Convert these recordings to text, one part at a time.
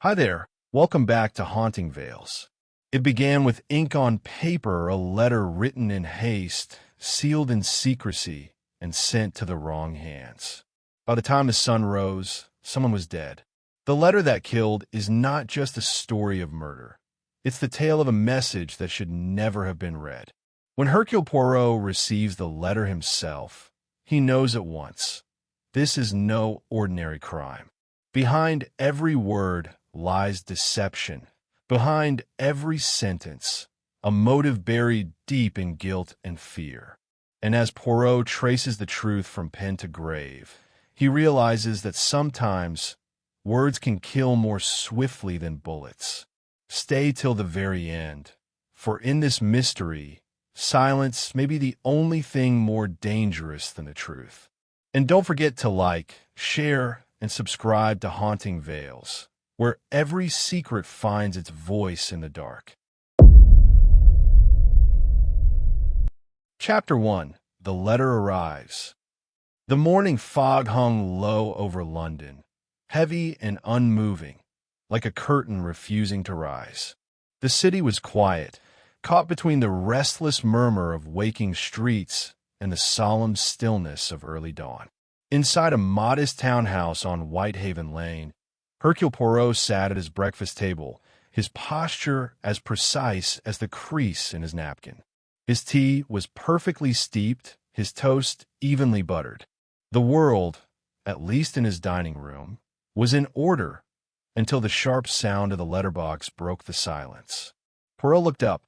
Hi there, welcome back to Haunting Veils. It began with ink on paper, a letter written in haste, sealed in secrecy, and sent to the wrong hands. By the time the sun rose, someone was dead. The letter that killed is not just a story of murder. It's the tale of a message that should never have been read. When Hercule Poirot receives the letter himself, he knows at once, this is no ordinary crime. Behind every word lies deception. Behind every sentence, a motive buried deep in guilt and fear. And as Poirot traces the truth from pen to grave, he realizes that sometimes words can kill more swiftly than bullets. Stay till the very end, for in this mystery, silence may be the only thing more dangerous than the truth. And don't forget to like, share, and subscribe to Haunting Veils, where every secret finds its voice in the dark. Chapter 1. The Letter Arrives. The morning fog hung low over London, heavy and unmoving, like a curtain refusing to rise. The city was quiet, caught between the restless murmur of waking streets and the solemn stillness of early dawn. Inside a modest townhouse on Whitehaven Lane, Hercule Poirot sat at his breakfast table, his posture as precise as the crease in his napkin. His tea was perfectly steeped, his toast evenly buttered. The world, at least in his dining room, was in order until the sharp sound of the letterbox broke the silence. Poirot looked up.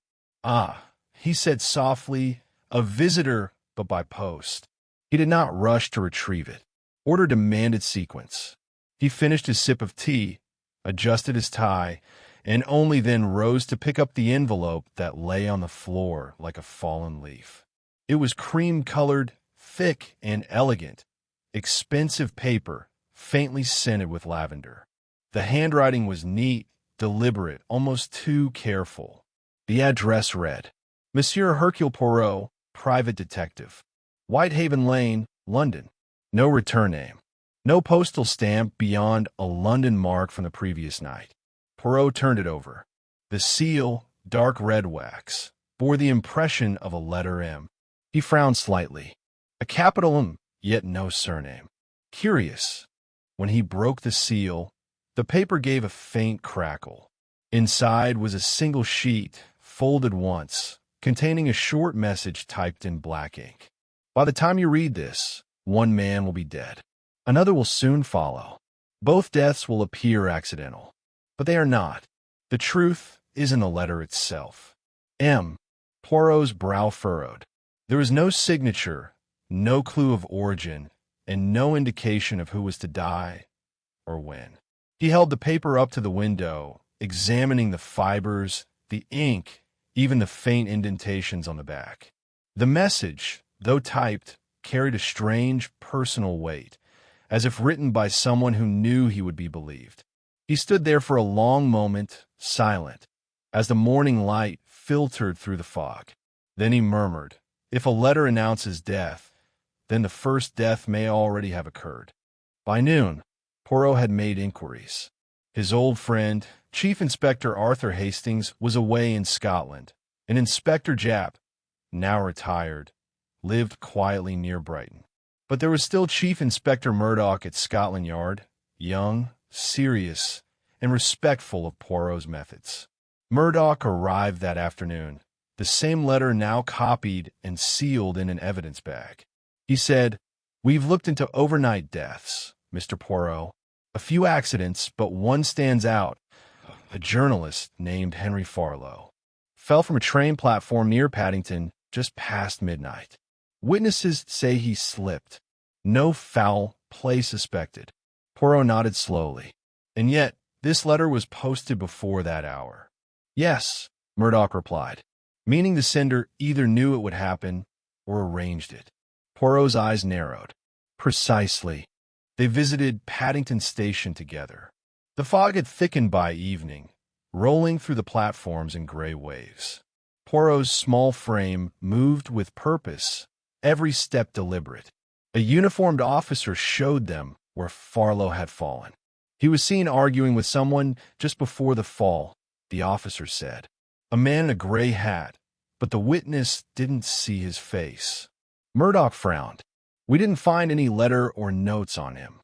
"Ah," he said softly, "a visitor, but by post." He did not rush to retrieve it. Order demanded sequence. He finished his sip of tea, adjusted his tie, and only then rose to pick up the envelope that lay on the floor like a fallen leaf. It was cream-colored, thick, and elegant, expensive paper, faintly scented with lavender. The handwriting was neat, deliberate, almost too careful. The address read, Monsieur Hercule Poirot, Private Detective, Whitehaven Lane, London. No return name. No postal stamp beyond a London mark from the previous night. Poirot turned it over. The seal, dark red wax, bore the impression of a letter M. He frowned slightly. A capital M, yet no surname. Curious. When he broke the seal, the paper gave a faint crackle. Inside was a single sheet, folded once, containing a short message typed in black ink. By the time you read this, one man will be dead. Another will soon follow. Both deaths will appear accidental, but they are not. The truth is in the letter itself. M. Poirot's brow furrowed. There was no signature, no clue of origin, and no indication of who was to die or when. He held the paper up to the window, examining the fibers, the ink, even the faint indentations on the back. The message, though typed, carried a strange personal weight, as if written by someone who knew he would be believed. He stood there for a long moment, silent, as the morning light filtered through the fog. Then he murmured, "If a letter announces death, then the first death may already have occurred." By noon, Poirot had made inquiries. His old friend, Chief Inspector Arthur Hastings, was away in Scotland, and Inspector Japp, now retired, lived quietly near Brighton. But there was still Chief Inspector Murdoch at Scotland Yard, young, serious, and respectful of Poirot's methods. Murdoch arrived that afternoon, the same letter now copied and sealed in an evidence bag. He said, "We've looked into overnight deaths, Mr. Poirot. A few accidents, but one stands out. A journalist named Henry Farlow fell from a train platform near Paddington just past midnight. Witnesses say he slipped. No foul play suspected." Poirot nodded slowly. "And yet, this letter was posted before that hour." "Yes," Murdoch replied, meaning the sender either knew it would happen or arranged it. Poirot's eyes narrowed. Precisely. They visited Paddington Station together. The fog had thickened by evening, rolling through the platforms in gray waves. Poirot's small frame moved with purpose, every step deliberate. A uniformed officer showed them where Farlow had fallen. He was seen arguing with someone just before the fall, the officer said. A man in a gray hat, but the witness didn't see his face. Murdoch frowned. We didn't find any letter or notes on him.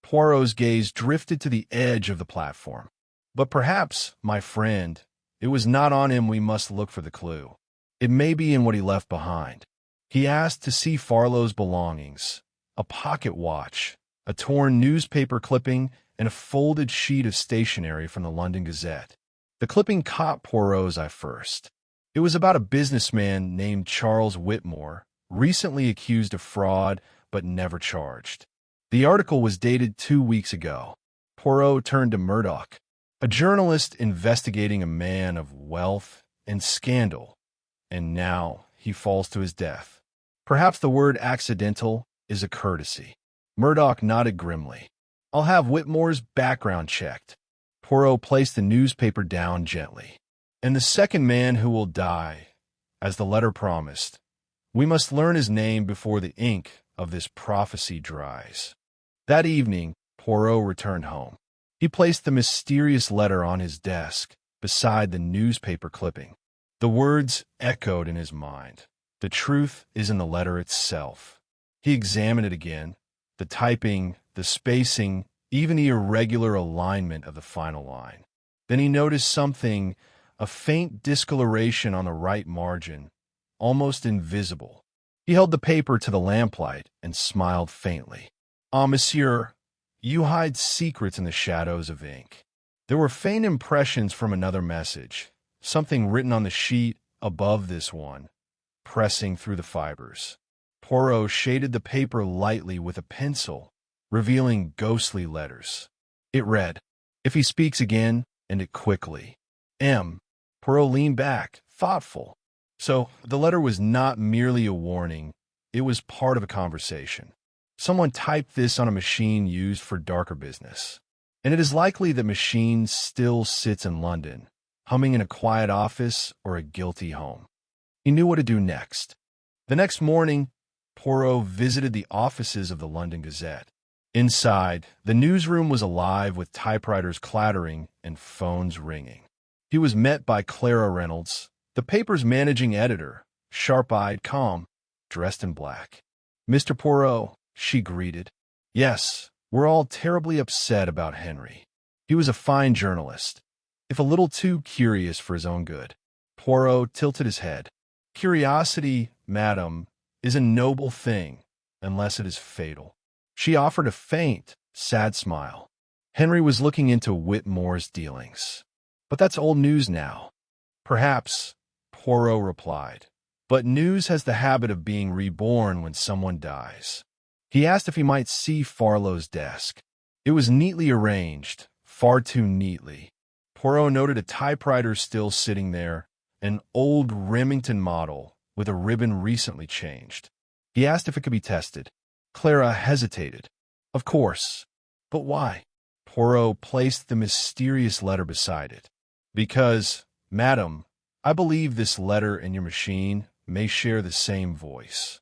Poirot's gaze drifted to the edge of the platform. But perhaps, my friend, it was not on him we must look for the clue. It may be in what he left behind. He asked to see Farlow's belongings, a pocket watch, a torn newspaper clipping, and a folded sheet of stationery from the London Gazette. The clipping caught Poirot's eye first. It was about a businessman named Charles Whitmore, recently accused of fraud but never charged. The article was dated 2 weeks ago. Poirot turned to Murdoch, a journalist investigating a man of wealth and scandal, and now he falls to his death. Perhaps the word accidental is a courtesy. Murdoch nodded grimly. I'll have Whitmore's background checked. Poirot placed the newspaper down gently. And the second man who will die, as the letter promised, we must learn his name before the ink of this prophecy dries. That evening, Poirot returned home. He placed the mysterious letter on his desk, beside the newspaper clipping. The words echoed in his mind. The truth is in the letter itself. He examined it again, the typing, the spacing, even the irregular alignment of the final line. Then he noticed something, a faint discoloration on the right margin, almost invisible. He held the paper to the lamplight and smiled faintly. Ah, monsieur, you hide secrets in the shadows of ink. There were faint impressions from another message, something written on the sheet above this one, pressing through the fibers. Poirot shaded the paper lightly with a pencil, revealing ghostly letters. It read, "If he speaks again, end it quickly. M." Poirot leaned back, thoughtful. So the letter was not merely a warning, it was part of a conversation. Someone typed this on a machine used for darker business. And it is likely the machine still sits in London, humming in a quiet office or a guilty home. He knew what to do next. The next morning, Poirot visited the offices of the London Gazette. Inside, the newsroom was alive with typewriters clattering and phones ringing. He was met by Clara Reynolds, the paper's managing editor, sharp-eyed, calm, dressed in black. "Mr. Poirot," she greeted. "Yes, we're all terribly upset about Henry. He was a fine journalist, if a little too curious for his own good." Poirot tilted his head. "Curiosity, madam, is a noble thing, unless it is fatal." She offered a faint, sad smile. Henry was looking into Whitmore's dealings. "But that's old news now." "Perhaps," Poirot replied. "But news has the habit of being reborn when someone dies." He asked if he might see Farlow's desk. It was neatly arranged, far too neatly. Poirot noted a typewriter still sitting there, an old Remington model with a ribbon recently changed. He asked if it could be tested. Clara hesitated. "Of course. But why?" Poirot placed the mysterious letter beside it. "Because, madam, I believe this letter and your machine may share the same voice."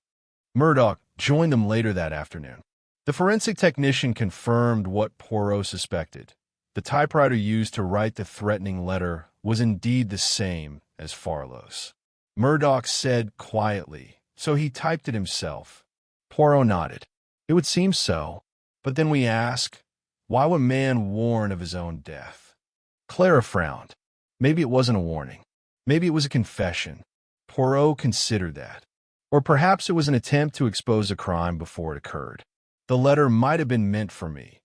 Murdoch joined them later that afternoon. The forensic technician confirmed what Poirot suspected. The typewriter used to write the threatening letter was indeed the same as Farlow's. Murdoch said quietly, "So he typed it himself." Poirot nodded. "It would seem so. But then we ask, why would man warn of his own death?" Clara frowned. Maybe it wasn't a warning. Maybe it was a confession. Poirot considered that. Or perhaps it was an attempt to expose a crime before it occurred. The letter might have been meant for me,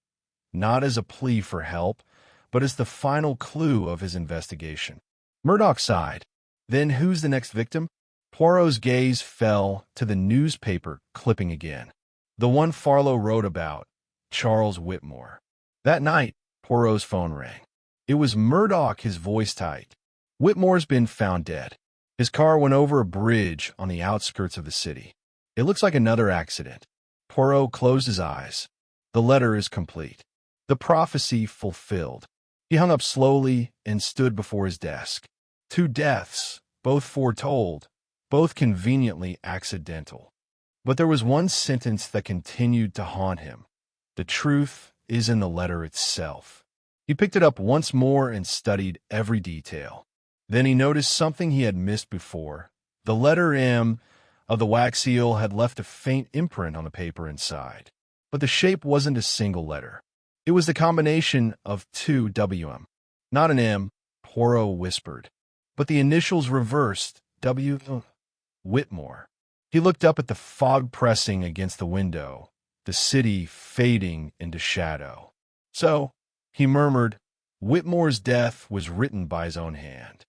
not as a plea for help, but as the final clue of his investigation. Murdoch sighed. Then who's the next victim? Poirot's gaze fell to the newspaper clipping again. The one Farlow wrote about, Charles Whitmore. That night, Poirot's phone rang. It was Murdoch, his voice tight. "Whitmore's been found dead. His car went over a bridge on the outskirts of the city. It looks like another accident." Poirot closed his eyes. The letter is complete. The prophecy fulfilled. He hung up slowly and stood before his desk. 2 deaths, both foretold, both conveniently accidental. But there was one sentence that continued to haunt him. The truth is in the letter itself. He picked it up once more and studied every detail. Then he noticed something he had missed before. The letter M of the wax seal had left a faint imprint on the paper inside. But the shape wasn't a single letter. It was the combination of two WM. Not an M, Poirot whispered, but the initials reversed, W. Whitmore. He looked up at the fog pressing against the window, the city fading into shadow. So, he murmured, Whitmore's death was written by his own hand.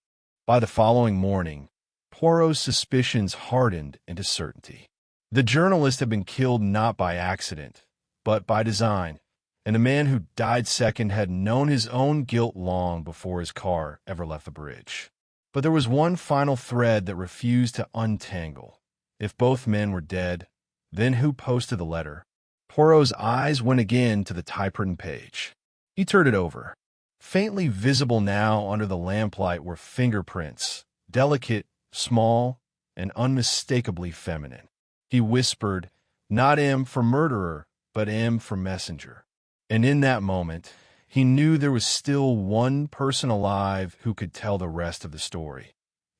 By the following morning, Poirot's suspicions hardened into certainty. The journalist had been killed not by accident, but by design, and the man who died second had known his own guilt long before his car ever left the bridge. But there was one final thread that refused to untangle. If both men were dead, then who posted the letter? Poirot's eyes went again to the typewritten page. He turned it over. Faintly visible now under the lamplight were fingerprints, delicate, small, and unmistakably feminine. He whispered, not M for murderer, but M for messenger. And in that moment, he knew there was still one person alive who could tell the rest of the story,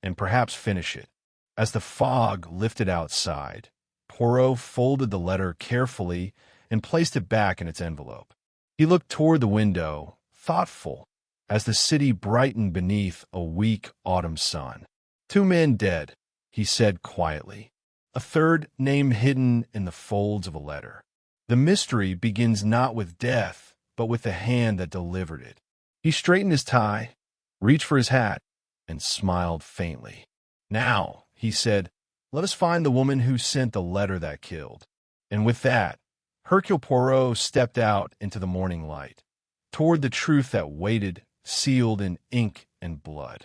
and perhaps finish it. As the fog lifted outside, Poirot folded the letter carefully and placed it back in its envelope. He looked toward the window, thoughtful, as the city brightened beneath a weak autumn sun. 2 men dead, he said quietly. A third name hidden in the folds of a letter. The mystery begins not with death, but with the hand that delivered it. He straightened his tie, reached for his hat, and smiled faintly. Now, he said, let us find the woman who sent the letter that killed. And with that, Hercule Poirot stepped out into the morning light, toward the truth that waited, sealed in ink and blood.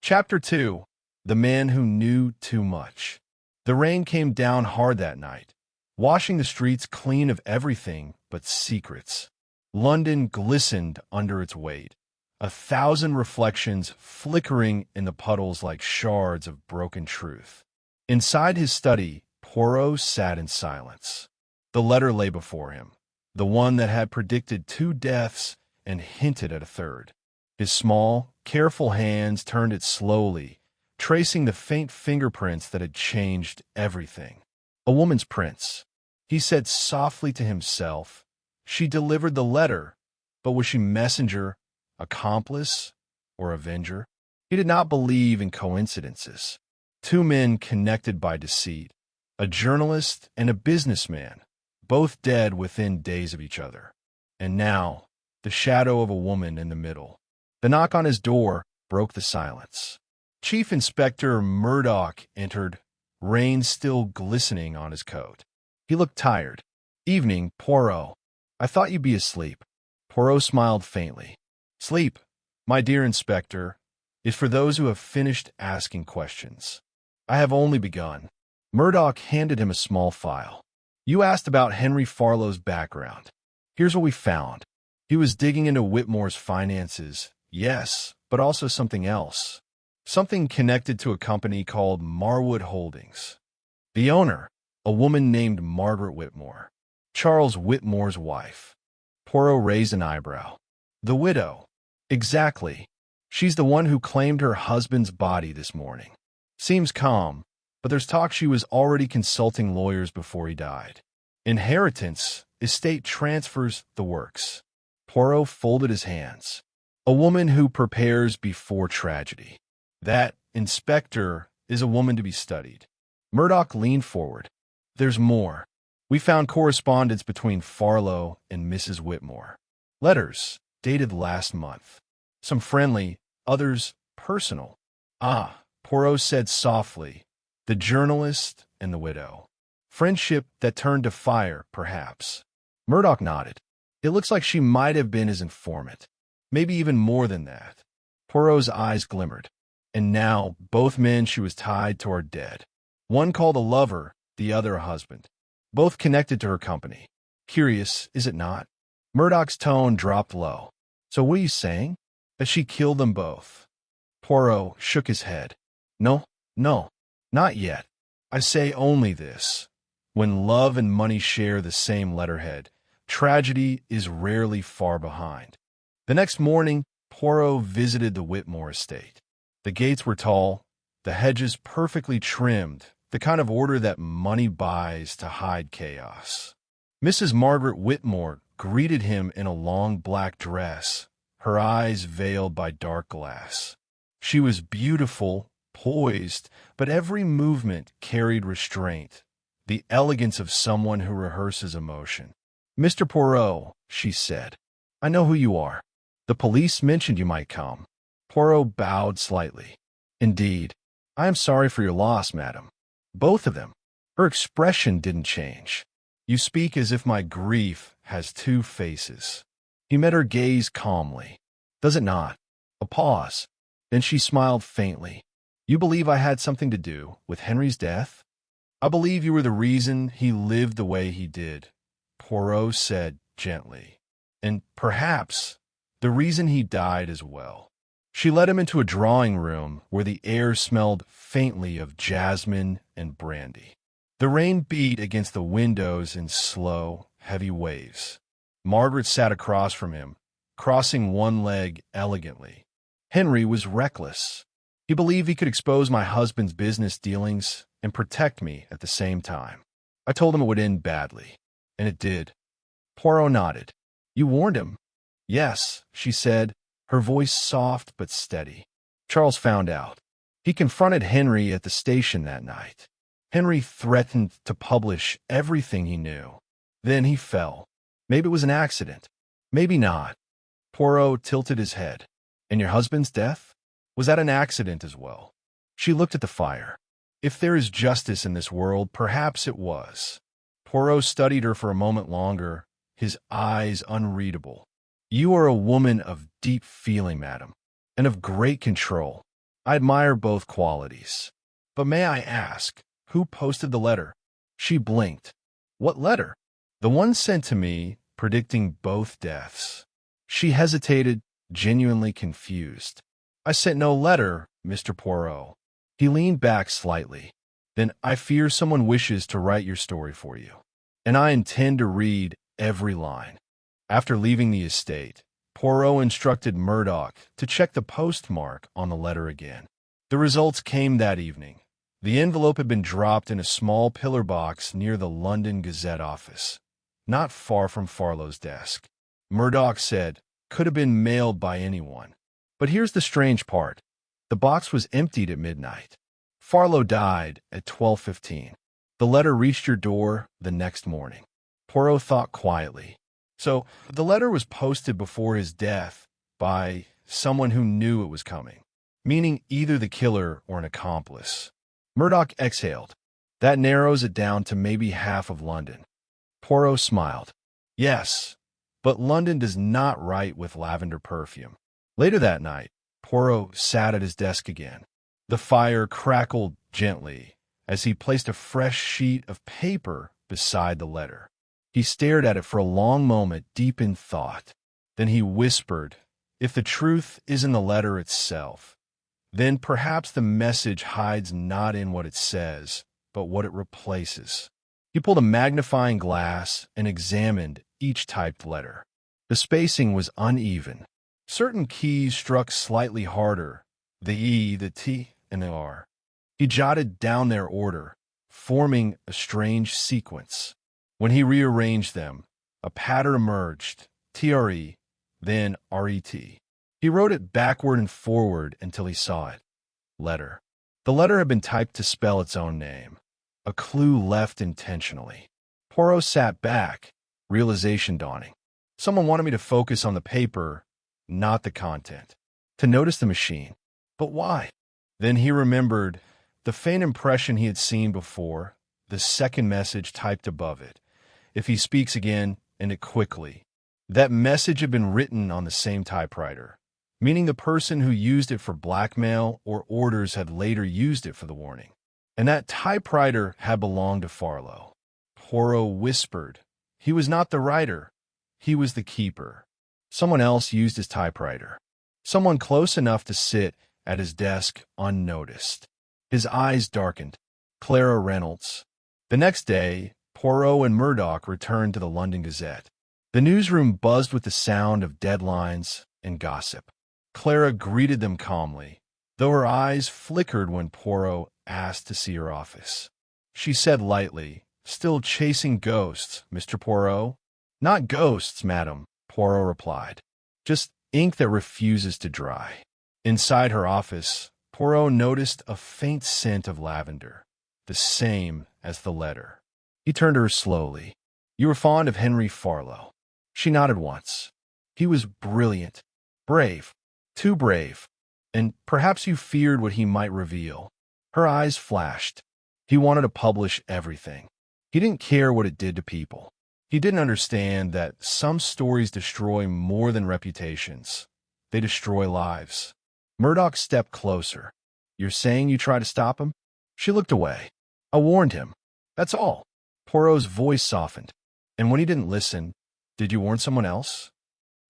Chapter 2. The Man Who Knew Too Much. The rain came down hard that night, washing the streets clean of everything but secrets. London glistened under its weight, 1,000 reflections flickering in the puddles like shards of broken truth. Inside his study, Poirot sat in silence. The letter lay before him, the one that had predicted 2 deaths and hinted at a third. His small, careful hands turned it slowly, tracing the faint fingerprints that had changed everything. A woman's prints. He said softly to himself, she delivered the letter, but was she messenger, accomplice, or avenger? He did not believe in coincidences. 2 men connected by deceit, a journalist and a businessman, both dead within days of each other. And now, the shadow of a woman in the middle. The knock on his door broke the silence. Chief Inspector Murdoch entered, rain still glistening on his coat. He looked tired. Evening, Poirot. I thought you'd be asleep. Poirot smiled faintly. Sleep, my dear Inspector, is for those who have finished asking questions. I have only begun. Murdoch handed him a small file. You asked about Henry Farlow's background. Here's what we found. He was digging into Whitmore's finances, yes, but also something else. Something connected to a company called Marwood Holdings. The owner, a woman named Margaret Whitmore, Charles Whitmore's wife. Poirot raised an eyebrow. The widow. Exactly. She's the one who claimed her husband's body this morning. Seems calm, but there's talk she was already consulting lawyers before he died. Inheritance, estate transfers, the works. Poirot folded his hands. A woman who prepares before tragedy. That, Inspector, is a woman to be studied. Murdoch leaned forward. There's more. We found correspondence between Farlow and Mrs. Whitmore. Letters, dated last month. Some friendly, others personal. Ah, Poirot said softly. The journalist and the widow. Friendship that turned to fire, perhaps. Murdoch nodded. It looks like she might have been his informant. Maybe even more than that. Poirot's eyes glimmered. And now, both men she was tied to are dead. One called a lover, the other a husband. Both connected to her company. Curious, is it not? Murdoch's tone dropped low. So what are you saying? That she killed them both? Poirot shook his head. No, not yet. I say only this. When love and money share the same letterhead, tragedy is rarely far behind. The next morning, Poirot visited the Whitmore estate. The gates were tall, the hedges perfectly trimmed, the kind of order that money buys to hide chaos. Mrs. Margaret Whitmore greeted him in a long black dress, her eyes veiled by dark glass. She was beautiful, poised, but every movement carried restraint, the elegance of someone who rehearses emotion. "Mr. Poirot," she said, "I know who you are. The police mentioned you might come." Poirot bowed slightly. "Indeed. I am sorry for your loss, madam." "Both of them." Her expression didn't change. "You speak as if my grief has two faces." He met her gaze calmly. "Does it not?" A pause. Then she smiled faintly. "You believe I had something to do with Henry's death?" "I believe you were the reason he lived the way he did," Poirot said gently. "And perhaps the reason he died as well." She led him into a drawing room where the air smelled faintly of jasmine and brandy. The rain beat against the windows in slow, heavy waves. Margaret sat across from him, crossing one leg elegantly. Henry was reckless. He believed he could expose my husband's business dealings and protect me at the same time. I told him it would end badly, and it did. Poirot nodded. "You warned him?" "Yes," she said, her voice soft but steady. "Charles found out. He confronted Henry at the station that night. Henry threatened to publish everything he knew. Then he fell. Maybe it was an accident. Maybe not." Poirot tilted his head. "And your husband's death? Was that an accident as well?" She looked at the fire. "If there is justice in this world, perhaps it was." Poirot studied her for a moment longer, his eyes unreadable. "You are a woman of deep feeling, madam, and of great control. I admire both qualities. But may I ask, who posted the letter?" She blinked. "What letter?" "The one sent to me, predicting both deaths." She hesitated, genuinely confused. "I sent no letter, Mr. Poirot." He leaned back slightly. "Then I fear someone wishes to write your story for you. And I intend to read every line." After leaving the estate, Poirot instructed Murdoch to check the postmark on the letter again. The results came that evening. The envelope had been dropped in a small pillar box near the London Gazette office, not far from Farlow's desk. Murdoch said, "Could have been mailed by anyone." But here's the strange part. The box was emptied at midnight. Farlow died at 12:15. The letter reached your door the next morning. Poirot thought quietly. So the letter was posted before his death by someone who knew it was coming, meaning either the killer or an accomplice. Murdoch exhaled. That narrows it down to maybe half of London. Poirot smiled. "Yes, but London does not write with lavender perfume." Later that night, Poirot sat at his desk again. The fire crackled gently as he placed a fresh sheet of paper beside the letter. He stared at it for a long moment, deep in thought. Then he whispered, "If the truth is in the letter itself, then perhaps the message hides not in what it says, but what it replaces." He pulled a magnifying glass and examined each typed letter. The spacing was uneven. Certain keys struck slightly harder, the E, the T, and the R. He jotted down their order, forming a strange sequence. When he rearranged them, a pattern emerged, TRE, then RET. He wrote it backward and forward until he saw it. Letter. The letter had been typed to spell its own name, a clue left intentionally. Poirot sat back, realization dawning. Someone wanted me to focus on the paper, not the content, to notice the machine. But why? Then he remembered the faint impression he had seen before, the second message typed above it. If he speaks again, end it quickly. That message had been written on the same typewriter, meaning the person who used it for blackmail or orders had later used it for the warning. And that typewriter had belonged to Farlow. Poirot whispered. He was not the writer. He was the keeper. Someone else used his typewriter. Someone close enough to sit at his desk unnoticed. His eyes darkened. Clara Reynolds. The next day, Poirot and Murdoch returned to the London Gazette. The newsroom buzzed with the sound of deadlines and gossip. Clara greeted them calmly, though her eyes flickered when Poirot asked to see her office. She said lightly, "Still chasing ghosts, Mr. Poirot?" "Not ghosts, madam," Poirot replied. "Just ink that refuses to dry." Inside her office, Poirot noticed a faint scent of lavender, the same as the letter. He turned to her slowly. "You were fond of Henry Farlow." She nodded once. "He was brilliant, brave, too brave, and perhaps you feared what he might reveal." Her eyes flashed. He wanted to publish everything. He didn't care what it did to people. He didn't understand that some stories destroy more than reputations. They destroy lives. Murdoch stepped closer. "You're saying you tried to stop him?" She looked away. "I warned him. That's all." Poirot's voice softened. "And when he didn't listen, did you warn someone else?"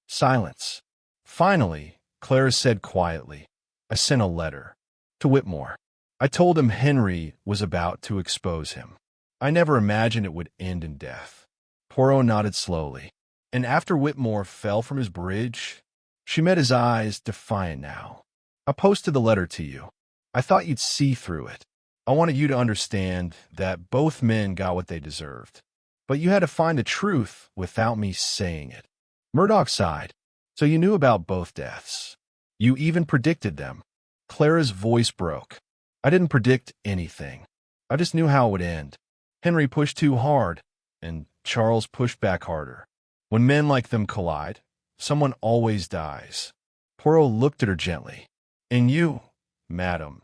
Silence. Finally, Clara said quietly, "I sent a letter to Whitmore. I told him Henry was about to expose him. I never imagined it would end in death." Poirot nodded slowly. "And after Whitmore fell from his bridge?" She met his eyes, defiant now. "I posted the letter to you. I thought you'd see through it. I wanted you to understand that both men got what they deserved. But you had to find the truth without me saying it." Murdoch sighed. "So you knew about both deaths. You even predicted them." Clara's voice broke. "I didn't predict anything. I just knew how it would end. Henry pushed too hard, and Charles pushed back harder. When men like them collide, someone always dies." Poirot looked at her gently. "And you, madam,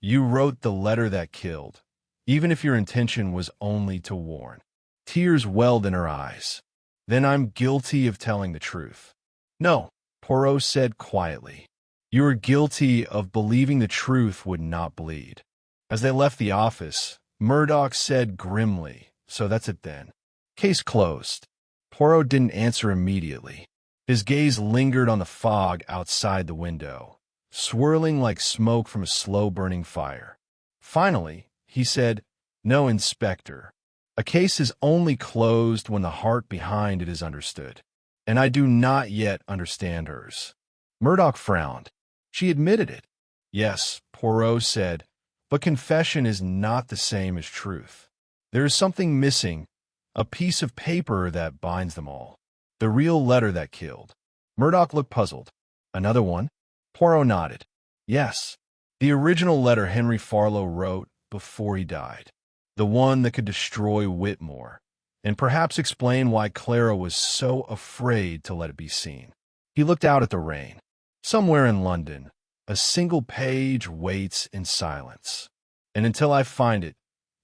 you wrote the letter that killed, even if your intention was only to warn." Tears welled in her eyes. "Then I'm guilty of telling the truth." "No," Poirot said quietly. "You are guilty of believing the truth would not bleed." As they left the office, Murdoch said grimly, "So that's it then. Case closed." Poirot didn't answer immediately. His gaze lingered on the fog outside the window, swirling like smoke from a slow-burning fire. Finally, he said, "No, Inspector. A case is only closed when the heart behind it is understood, and I do not yet understand hers." Murdoch frowned. "She admitted it." "Yes," Poirot said, "but confession is not the same as truth. There is something missing, a piece of paper that binds them all. The real letter that killed." Murdoch looked puzzled. "Another one?" Poirot nodded. "Yes, the original letter Henry Farlow wrote before he died. The one that could destroy Whitmore, and perhaps explain why Clara was so afraid to let it be seen." He looked out at the rain. "Somewhere in London, a single page waits in silence. And until I find it,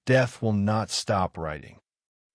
death will not stop writing."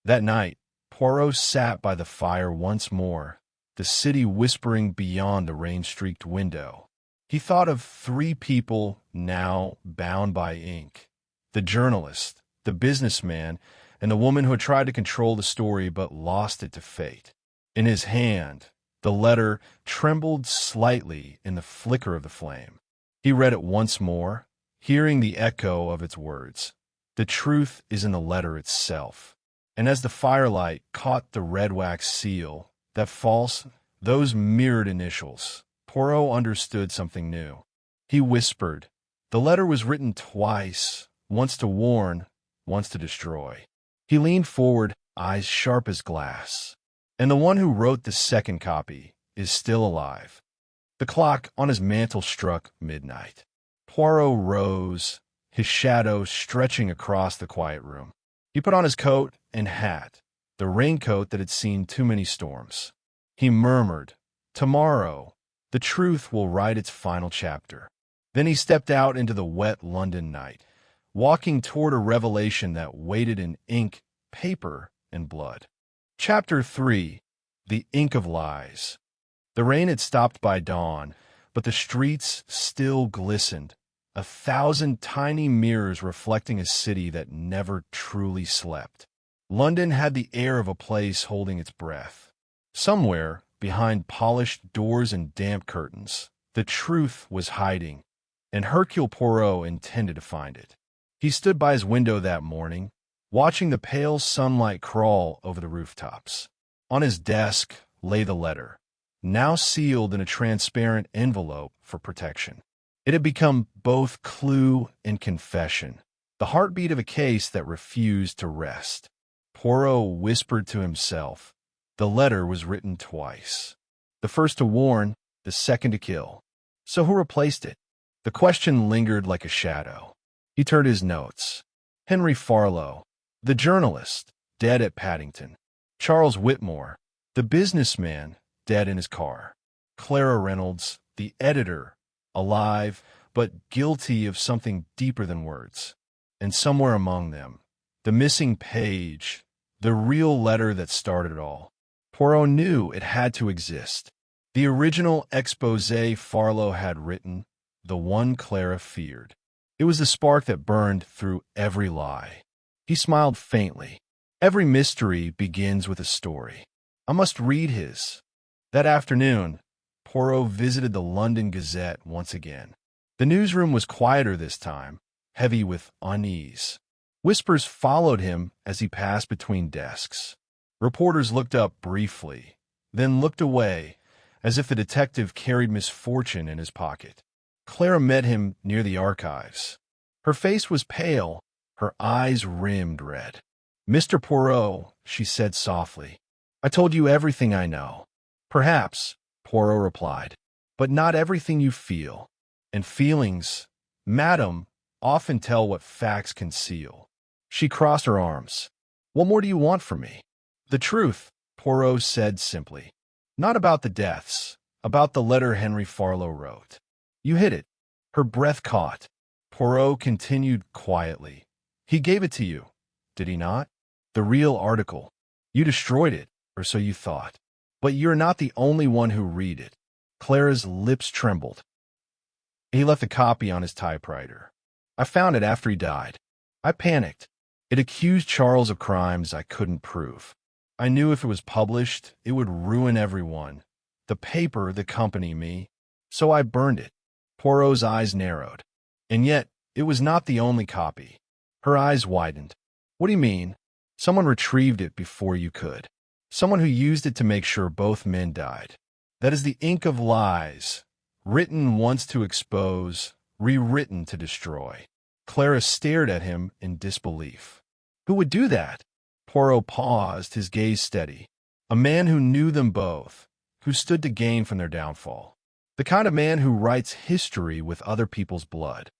That night, Poirot sat by the fire once more, the city whispering beyond the rain-streaked window. He thought of three people now bound by ink: the journalist, the businessman, and the woman who had tried to control the story but lost it to fate. In his hand, the letter trembled slightly in the flicker of the flame. He read it once more, hearing the echo of its words. The truth is in the letter itself. And as the firelight caught the red wax seal, that false, those mirrored initials, Poirot understood something new. He whispered, "The letter was written twice, once to warn, once to destroy." He leaned forward, eyes sharp as glass. "And the one who wrote the second copy is still alive." The clock on his mantel struck midnight. Poirot rose, his shadow stretching across the quiet room. He put on his coat and hat, the raincoat that had seen too many storms. He murmured, "Tomorrow, the truth will write its final chapter." Then he stepped out into the wet London night, walking toward a revelation that waited in ink, paper, and blood. Chapter 3. The Ink of Lies. The rain had stopped by dawn, but the streets still glistened, 1,000 tiny mirrors reflecting a city that never truly slept. London had the air of a place holding its breath. Somewhere, behind polished doors and damp curtains, the truth was hiding, and Hercule Poirot intended to find it. He stood by his window that morning, watching the pale sunlight crawl over the rooftops. On his desk lay the letter, now sealed in a transparent envelope for protection. It had become both clue and confession, the heartbeat of a case that refused to rest. Poirot whispered to himself. The letter was written twice. The first to warn, the second to kill. So who replaced it? The question lingered like a shadow. He turned his notes. Henry Farlow, the journalist, dead at Paddington. Charles Whitmore, the businessman, dead in his car. Clara Reynolds, the editor, alive, but guilty of something deeper than words. And somewhere among them, the missing page, the real letter that started it all. Poirot knew it had to exist. The original exposé Farlow had written, the one Clara feared. It was the spark that burned through every lie. He smiled faintly. Every mystery begins with a story. I must read his. That afternoon, Poirot visited the London Gazette once again. The newsroom was quieter this time, heavy with unease. Whispers followed him as he passed between desks. Reporters looked up briefly, then looked away, as if the detective carried misfortune in his pocket. Clara met him near the archives. Her face was pale, her eyes rimmed red. "Mr. Poirot," she said softly, "I told you everything I know." "Perhaps," Poirot replied, "but not everything you feel. And feelings, madam, often tell what facts conceal." She crossed her arms. "What more do you want from me?" "The truth," Poirot said simply. "Not about the deaths, about the letter Henry Farlow wrote." "You hid it." Her breath caught. Poirot continued quietly. "He gave it to you, did he not? The real article. You destroyed it, or so you thought. But you're not the only one who read it." Clara's lips trembled. "He left a copy on his typewriter. I found it after he died. I panicked. It accused Charles of crimes I couldn't prove. I knew if it was published, it would ruin everyone. The paper, the company, me. So I burned it." Poirot's eyes narrowed. "And yet, it was not the only copy." Her eyes widened. "What do you mean?" "Someone retrieved it before you could. Someone who used it to make sure both men died. That is the ink of lies, written once to expose, rewritten to destroy." Clara stared at him in disbelief. "Who would do that?" Poirot paused, his gaze steady. "A man who knew them both, who stood to gain from their downfall. The kind of man who writes history with other people's blood."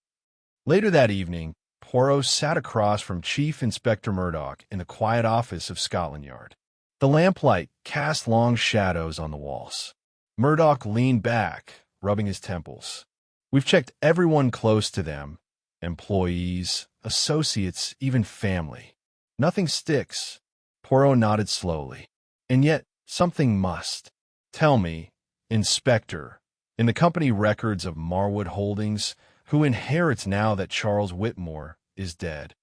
Later that evening, Poirot sat across from Chief Inspector Murdoch in the quiet office of Scotland Yard. The lamplight cast long shadows on the walls. Murdoch leaned back, rubbing his temples. "We've checked everyone close to them, employees, associates, even family. Nothing sticks." Poirot nodded slowly. "And yet, something must. Tell me, Inspector, in the company records of Marwood Holdings, who inherits now that Charles Whitmore is dead?"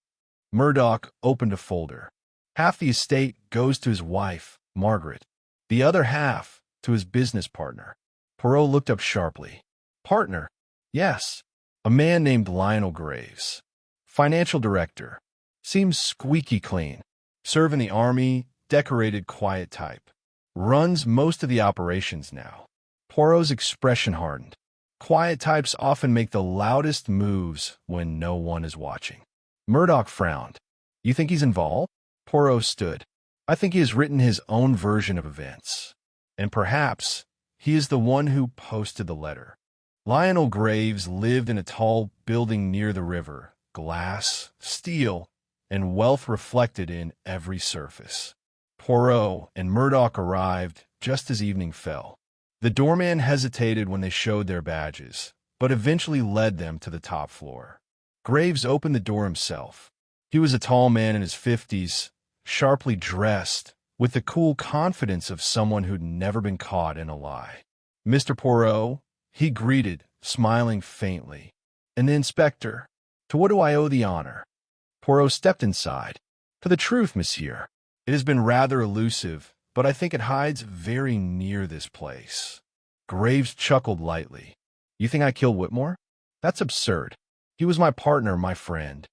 Murdoch opened a folder. "Half the estate goes to his wife, Margaret. The other half to his business partner." Poirot looked up sharply. "Partner?" "Yes. A man named Lionel Graves. Financial director. Seems squeaky clean. Serve in the army, decorated quiet type. Runs most of the operations now." Poirot's expression hardened. Quiet types often make the loudest moves when no one is watching. Murdoch frowned. "You think he's involved?" Poirot stood. "I think he has written his own version of events. And perhaps he is the one who posted the letter." Lionel Graves lived in a tall building near the river, glass, steel, and wealth reflected in every surface. Poirot and Murdoch arrived just as evening fell. The doorman hesitated when they showed their badges, but eventually led them to the top floor. Graves opened the door himself. He was a tall man in his 50s, sharply dressed, with the cool confidence of someone who'd never been caught in a lie. "Mr. Poirot," he greeted, smiling faintly. "And the inspector, to what do I owe the honor?" Poirot stepped inside. "To the truth, monsieur. It has been rather elusive, but I think it hides very near this place." Graves chuckled lightly. "You think I killed Whitmore? That's absurd. He was my partner, my friend."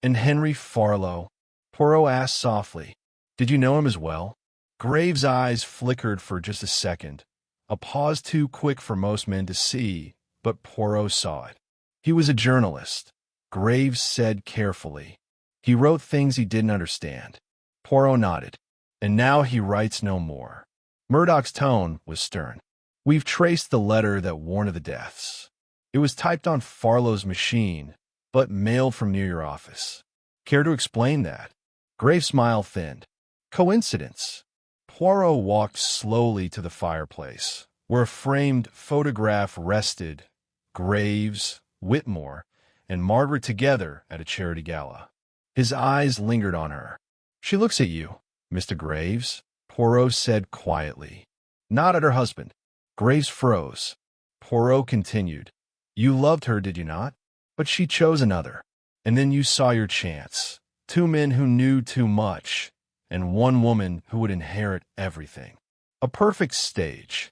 "And Henry Farlow?" Poirot asked softly. "Did you know him as well?" Graves' eyes flickered for just a second, a pause too quick for most men to see, but Poirot saw it. He was a journalist, Graves said carefully. He wrote things he didn't understand. Poirot nodded. And now he writes no more. Murdoch's tone was stern. We've traced the letter that warned of the deaths. It was typed on Farlow's machine, but mailed from near your office. Care to explain that? Graves' smile thinned. Coincidence. Poirot walked slowly to the fireplace, where a framed photograph rested, Graves, Whitmore, and Margaret together at a charity gala. His eyes lingered on her. She looks at you, Mr. Graves, Poirot said quietly. Not at her husband. Graves froze. Poirot continued. You loved her, did you not? But she chose another. And then you saw your chance. Two men who knew too much, and one woman who would inherit everything. A perfect stage.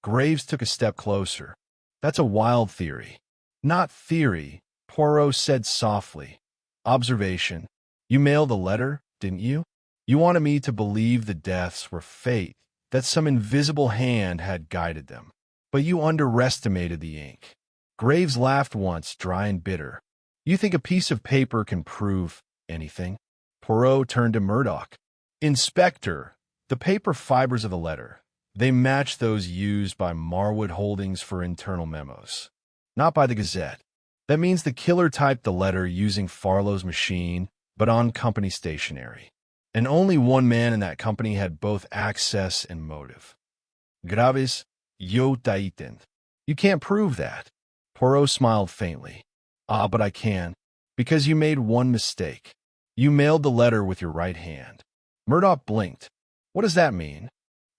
Graves took a step closer. That's a wild theory. Not theory, Poirot said softly. Observation. You mailed the letter, didn't you? You wanted me to believe the deaths were fate, that some invisible hand had guided them. But you underestimated the ink. Graves laughed once, dry and bitter. You think a piece of paper can prove anything? Poirot turned to Murdoch. Inspector, the paper fibers of the letter, they match those used by Marwood Holdings for internal memos. Not by the Gazette. That means the killer typed the letter using Farlow's machine, but on company stationery. And only one man in that company had both access and motive. Graves, yo taiten. You can't prove that. Poirot smiled faintly. Ah, but I can, because you made one mistake. You mailed the letter with your right hand. Murdoch blinked. What does that mean?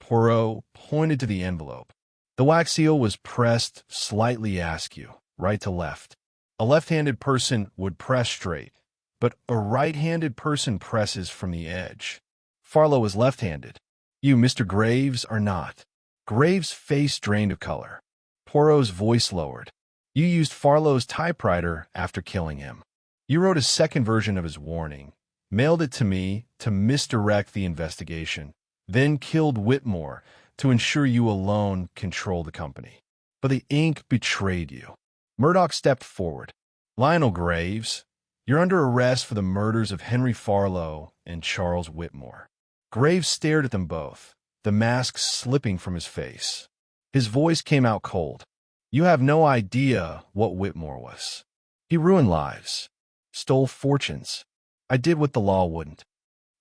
Poirot pointed to the envelope. The wax seal was pressed slightly askew, right to left. A left-handed person would press straight, but a right-handed person presses from the edge. Farlow was left-handed. You, Mr. Graves, are not. Graves' face drained of color. Poirot's voice lowered. You used Farlow's typewriter after killing him. You wrote a second version of his warning, mailed it to me to misdirect the investigation, then killed Whitmore to ensure you alone control the company. But the ink betrayed you. Murdoch stepped forward. Lionel Graves, you're under arrest for the murders of Henry Farlow and Charles Whitmore. Graves stared at them both, the mask slipping from his face. His voice came out cold. You have no idea what Whitmore was. He ruined lives, stole fortunes. I did what the law wouldn't.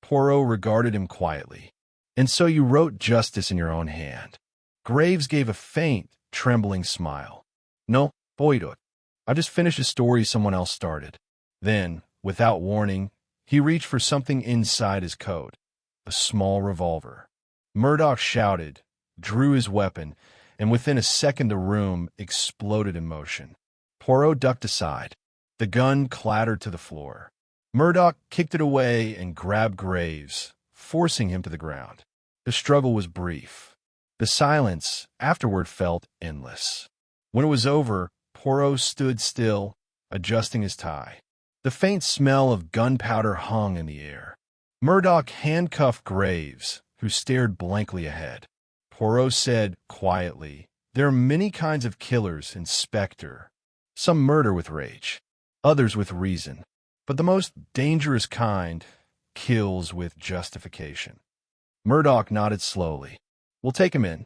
Poirot regarded him quietly. And so you wrote justice in your own hand. Graves gave a faint, trembling smile. No, Poirot. I just finished a story someone else started. Then, without warning, he reached for something inside his coat, a small revolver. Murdoch shouted, drew his weapon, and within a second the room exploded in motion. Poirot ducked aside. The gun clattered to the floor. Murdoch kicked it away and grabbed Graves, forcing him to the ground. The struggle was brief. The silence afterward felt endless. When it was over, Poirot stood still, adjusting his tie. The faint smell of gunpowder hung in the air. Murdoch handcuffed Graves, who stared blankly ahead. Poirot said quietly, There are many kinds of killers, Inspector. Some murder with rage, others with reason. But the most dangerous kind kills with justification. Murdoch nodded slowly. We'll take him in.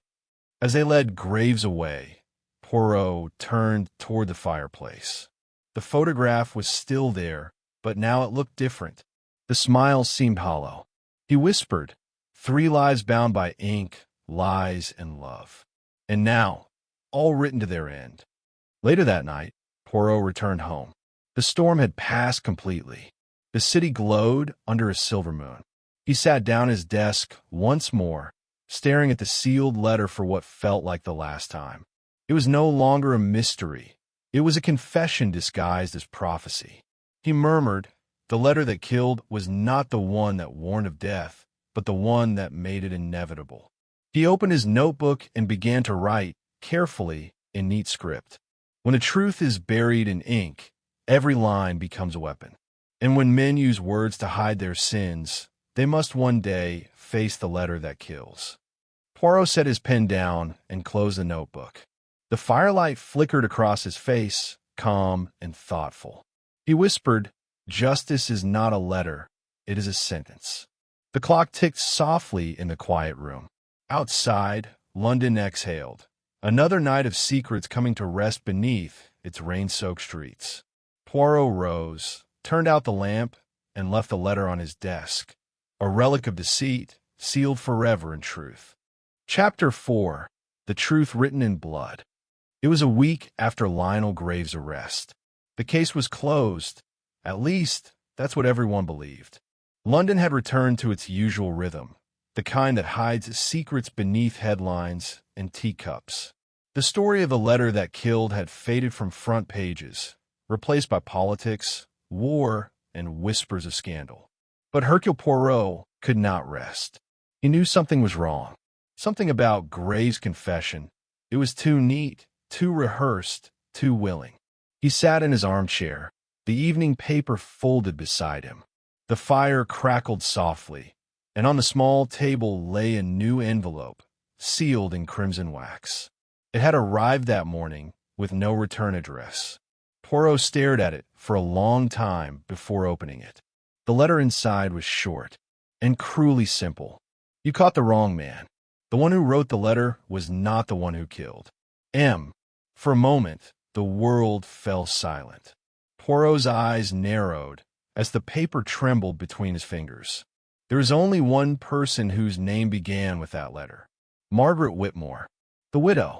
As they led Graves away, Poirot turned toward the fireplace. The photograph was still there, but now it looked different. The smile seemed hollow. He whispered, 3 lives bound by ink, lies, and love. And now, all written to their end. Later that night, Poirot returned home. The storm had passed completely. The city glowed under a silver moon. He sat down at his desk once more, staring at the sealed letter for what felt like the last time. It was no longer a mystery. It was a confession disguised as prophecy. He murmured, the letter that killed was not the one that warned of death, but the one that made it inevitable. He opened his notebook and began to write, carefully, in neat script. When a truth is buried in ink, every line becomes a weapon. And when men use words to hide their sins, They must one day face the letter that kills. Poirot set his pen down and closed the notebook. The firelight flickered across his face, calm and thoughtful. He whispered, "Justice is not a letter, it is a sentence." The clock ticked softly in the quiet room. Outside, London exhaled. Another night of secrets coming to rest beneath its rain-soaked streets. Poirot rose, turned out the lamp, and left the letter on his desk, a relic of deceit, sealed forever in truth. Chapter 4. The Truth Written in Blood. It was a week after Lionel Graves' arrest. The case was closed. At least, that's what everyone believed. London had returned to its usual rhythm, the kind that hides secrets beneath headlines and teacups. The story of the letter that killed had faded from front pages, replaced by politics, war, and whispers of scandal. But Hercule Poirot could not rest. He knew something was wrong. Something about Graves' confession. It was too neat, too rehearsed, too willing. He sat in his armchair, the evening paper folded beside him. The fire crackled softly, and on the small table lay a new envelope, sealed in crimson wax. It had arrived that morning, with no return address. Poirot stared at it for a long time before opening it. The letter inside was short and cruelly simple. "You caught the wrong man. The one who wrote the letter was not the one who killed M." For a moment, the world fell silent. Poirot's eyes narrowed as the paper trembled between his fingers. There is only one person whose name began with that letter. Margaret Whitmore, the widow.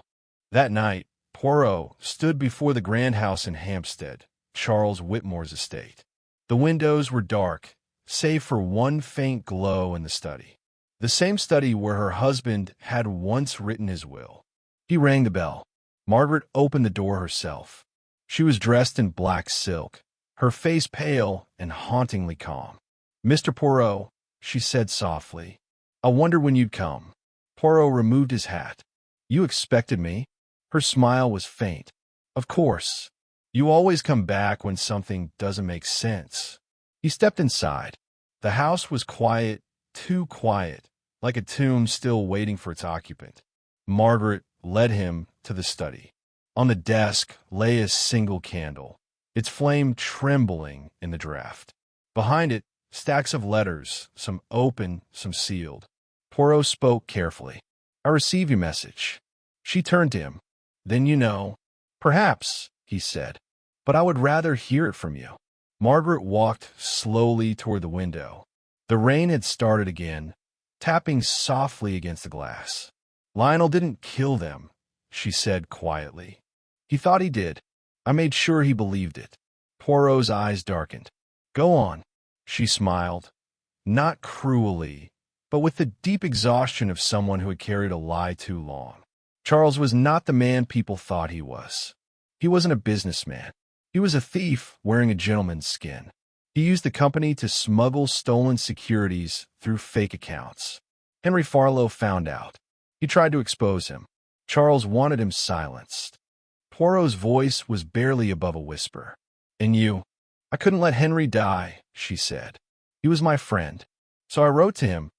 That night, Poirot stood before the grand house in Hampstead, Charles Whitmore's estate. The windows were dark, save for one faint glow in the study. The same study where her husband had once written his will. He rang the bell. Margaret opened the door herself. She was dressed in black silk, her face pale and hauntingly calm. "Mr. Poirot," she said softly, "I wondered when you'd come." Poirot removed his hat. "You expected me?" Her smile was faint. "Of course. You always come back when something doesn't make sense." He stepped inside. The house was quiet, too quiet, like a tomb still waiting for its occupant. Margaret led him to the study. On the desk lay a single candle, its flame trembling in the draught. Behind it, stacks of letters, some open, some sealed. Poirot spoke carefully. "I receive your message." She turned to him. "Then you know." "Perhaps," he said, "but I would rather hear it from you." Margaret walked slowly toward the window. The rain had started again, tapping softly against the glass. "Lionel didn't kill them," she said quietly. "He thought he did. I made sure he believed it." Poirot's eyes darkened. "Go on," she smiled, not cruelly, but with the deep exhaustion of someone who had carried a lie too long. Charles was not the man people thought he was. He wasn't a businessman. He was a thief wearing a gentleman's skin. He used the company to smuggle stolen securities through fake accounts. Henry Farlow found out. He tried to expose him. Charles wanted him silenced. Poirot's voice was barely above a whisper. "And you?" "I couldn't let Henry die," she said. "He was my friend. So I wrote to him,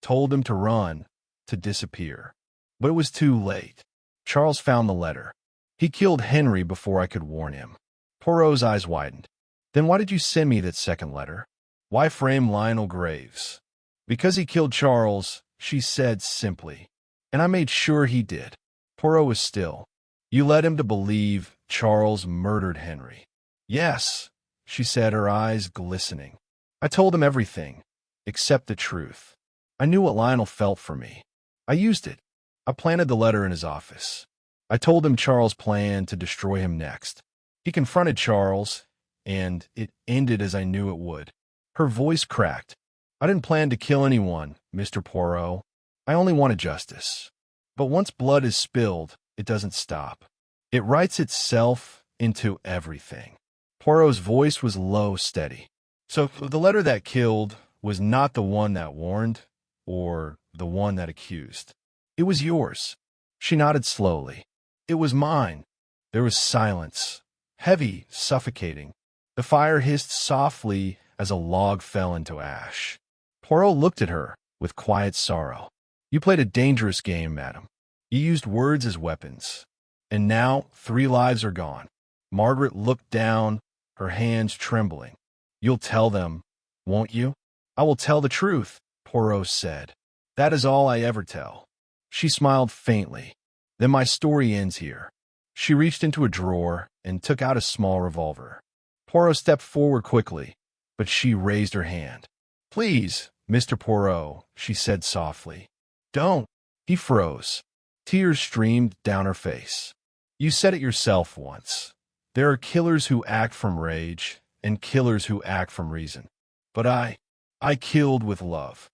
told him to run, to disappear. But it was too late. Charles found the letter. He killed Henry before I could warn him." Poirot's eyes widened. "Then why did you send me that second letter? Why frame Lionel Graves?" "Because he killed Charles," she said simply. "And I made sure he did." Poirot was still. "You led him to believe Charles murdered Henry." "Yes," she said, her eyes glistening. "I told him everything, except the truth. I knew what Lionel felt for me. I used it. I planted the letter in his office. I told him Charles planned to destroy him next. He confronted Charles, and it ended as I knew it would." Her voice cracked. "I didn't plan to kill anyone, Mr. Poirot. I only wanted justice. But once blood is spilled, it doesn't stop. It writes itself into everything." Poirot's voice was low, steady. "So the letter that killed was not the one that warned, or the one that accused. It was yours." She nodded slowly. "It was mine." There was silence, heavy, suffocating. The fire hissed softly as a log fell into ash. Poirot looked at her with quiet sorrow. You played a dangerous game, madam. You used words as weapons. And now 3 lives are gone. Margaret looked down, her hands trembling. You'll tell them, won't you? I will tell the truth, Poirot said. That is all I ever tell. She smiled faintly. Then my story ends here. She reached into a drawer and took out a small revolver. Poirot stepped forward quickly, but she raised her hand. Please, Mr. Poirot, she said softly. Don't. He froze. Tears streamed down her face. You said it yourself once. There are killers who act from rage and killers who act from reason. But I killed with love.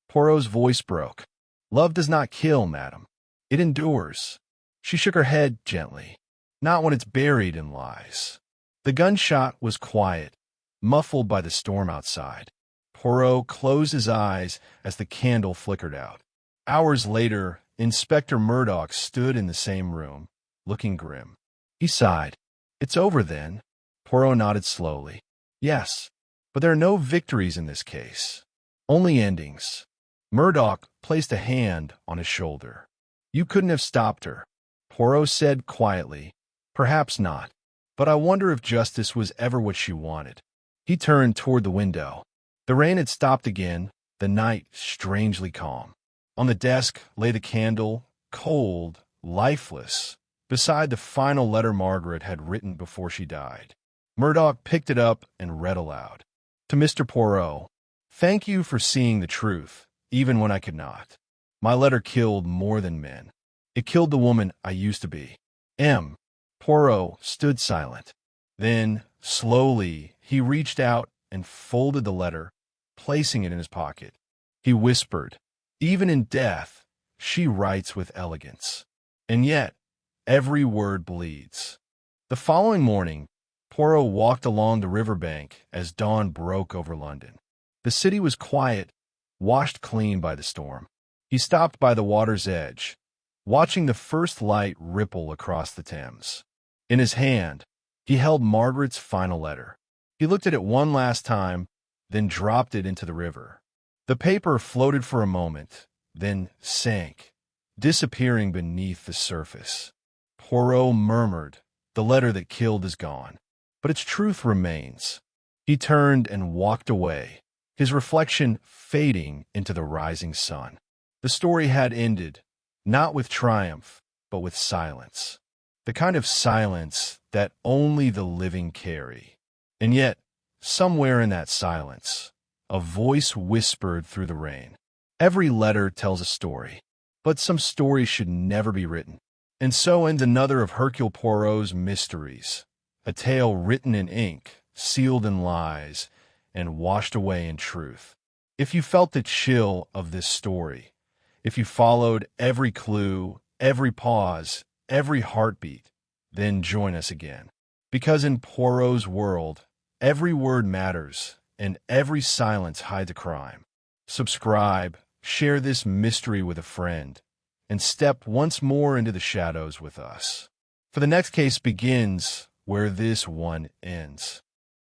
Poirot's voice broke. Love does not kill, madam. It endures. She shook her head gently. Not when it's buried in lies. The gunshot was quiet, muffled by the storm outside. Poirot closed his eyes as the candle flickered out. Hours later, Inspector Murdoch stood in the same room, looking grim. He sighed. It's over then. Poirot nodded slowly. Yes, but there are no victories in this case. Only endings. Murdoch placed a hand on his shoulder. You couldn't have stopped her. Poirot said quietly, Perhaps not, but I wonder if justice was ever what she wanted. He turned toward the window. The rain had stopped again, the night strangely calm. On the desk lay the candle, cold, lifeless, beside the final letter Margaret had written before she died. Murdoch picked it up and read aloud. To Mr. Poirot, thank you for seeing the truth, even when I could not. My letter killed more than men. It killed the woman I used to be. M. Poirot stood silent. Then, slowly, he reached out and folded the letter, placing it in his pocket. He whispered, Even in death, she writes with elegance. And yet, every word bleeds. The following morning, Poirot walked along the riverbank as dawn broke over London. The city was quiet, washed clean by the storm. He stopped by the water's edge, watching the first light ripple across the Thames. In his hand, he held Margaret's final letter. He looked at it one last time, then dropped it into the river. The paper floated for a moment, then sank, disappearing beneath the surface. Poirot murmured, The letter that killed is gone, but its truth remains. He turned and walked away, his reflection fading into the rising sun. The story had ended, not with triumph, but with silence. The kind of silence that only the living carry. And yet, somewhere in that silence, a voice whispered through the rain. Every letter tells a story, but some stories should never be written. And so ends another of Hercule Poirot's mysteries, a tale written in ink, sealed in lies, and washed away in truth. If you felt the chill of this story, if you followed every clue, every pause, every heartbeat, then join us again. Because in Poirot's world, every word matters, and every silence hides a crime. Subscribe, share this mystery with a friend, and step once more into the shadows with us. For the next case begins where this one ends.